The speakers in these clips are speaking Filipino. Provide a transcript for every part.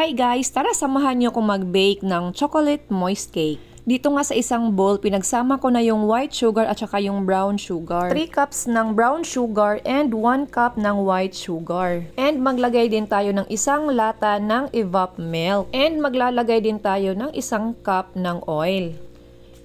Hi guys! Tara samahan niyo akong mag-bake ng chocolate moist cake. Dito nga sa isang bowl, pinagsama ko na yung white sugar at saka yung brown sugar. 3 cups ng brown sugar and 1 cup ng white sugar. And maglagay din tayo ng isang lata ng evap milk. And maglalagay din tayo ng isang cup ng oil.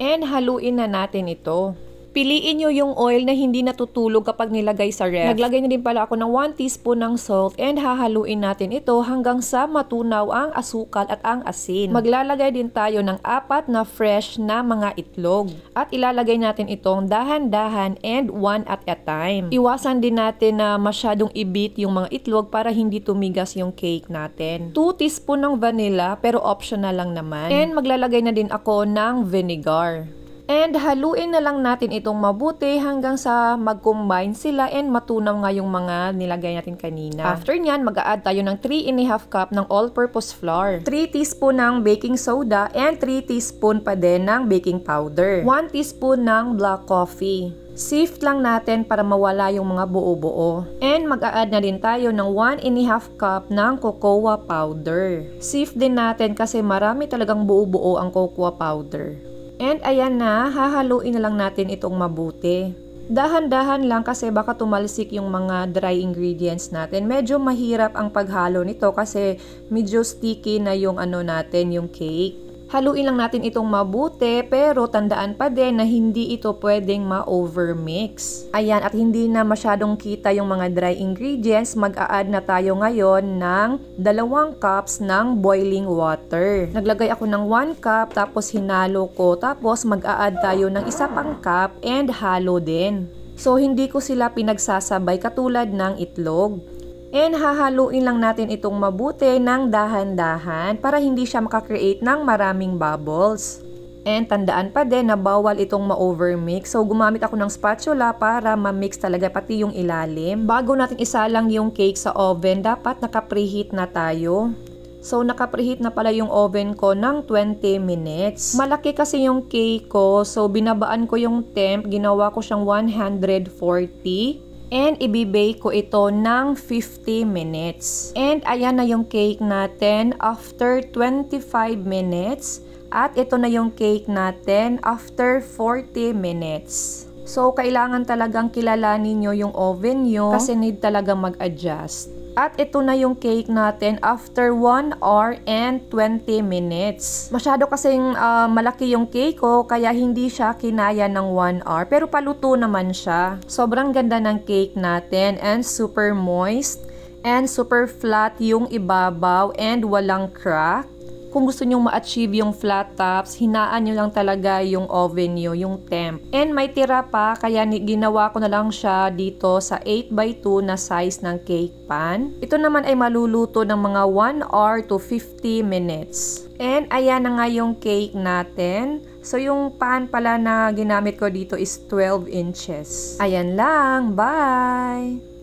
And haluin na natin ito. Piliin nyo yung oil na hindi natutulog kapag nilagay sa ref. Naglagay na din pala ako ng 1 teaspoon ng salt and hahaluin natin ito hanggang sa matunaw ang asukal at ang asin. Maglalagay din tayo ng 4 na fresh na mga itlog. At ilalagay natin itong dahan-dahan and 1 at a time. Iwasan din natin na masyadong i-beat yung mga itlog para hindi tumigas yung cake natin. 2 teaspoon ng vanilla pero optional lang naman. And maglalagay na din ako ng vinegar. And haluin na lang natin itong mabuti hanggang sa mag-combine sila and matunaw nga yung mga nilagay natin kanina. After nyan, mag-a-add tayo ng 3½ cup ng all-purpose flour, 3 teaspoon ng baking soda, and 3 teaspoon pa din ng baking powder, 1 teaspoon ng black coffee. Sift lang natin para mawala yung mga buo-buo. And mag-a-add na din tayo ng 1½ cup ng cocoa powder. Sift din natin kasi marami talagang buo-buo ang cocoa powder. And ayan na, hahaluin na lang natin itong mabuti. Dahan-dahan lang kasi baka tumalsik yung mga dry ingredients natin. Medyo mahirap ang paghalo nito kasi medyo sticky na yung natin, yung cake. Haluin lang natin itong mabuti pero tandaan pa din na hindi ito pwedeng ma-overmix. Ayan, at hindi na masyadong kita yung mga dry ingredients, mag-a-add na tayo ngayon ng 2 cups ng boiling water. Naglagay ako ng 1 cup tapos hinalo ko, tapos mag-a-add tayo ng 1 pang cup and halo din. So hindi ko sila pinagsasabay katulad ng itlog. And hahaluin lang natin itong mabuti ng dahan-dahan para hindi siya makakreate ng maraming bubbles. And tandaan pa din na bawal itong ma-overmix. So gumamit ako ng spatula para ma-mix talaga pati yung ilalim. Bago natin isalang yung cake sa oven, dapat naka-preheat na tayo. So naka-preheat na pala yung oven ko ng 20 minutes. Malaki kasi yung cake ko, so binabaan ko yung temp, ginawa ko siyang 140. And ibibake ko ito ng 50 minutes. And ayan na yung cake natin after 25 minutes. At ito na yung cake natin after 40 minutes. So kailangan talagang kilalanin nyo yung oven nyo kasi need talaga mag-adjust. At ito na yung cake natin after 1 hour and 20 minutes. Masyado kasing malaki yung cake ko kaya hindi siya kinaya ng 1 hour. Pero paluto naman siya. Sobrang ganda ng cake natin and super moist and super flat yung ibabaw and walang crack. Kung gusto nyong ma-achieve yung flat tops, hinaan nyo lang talaga yung oven nyo, yung temp. And may tira pa, kaya ginawa ko na lang siya dito sa 8x2 na size ng cake pan. Ito naman ay maluluto ng mga 1 hour to 50 minutes. And ayan na nga yung cake natin. So yung pan pala na ginamit ko dito is 12 inches. Ayan lang, bye!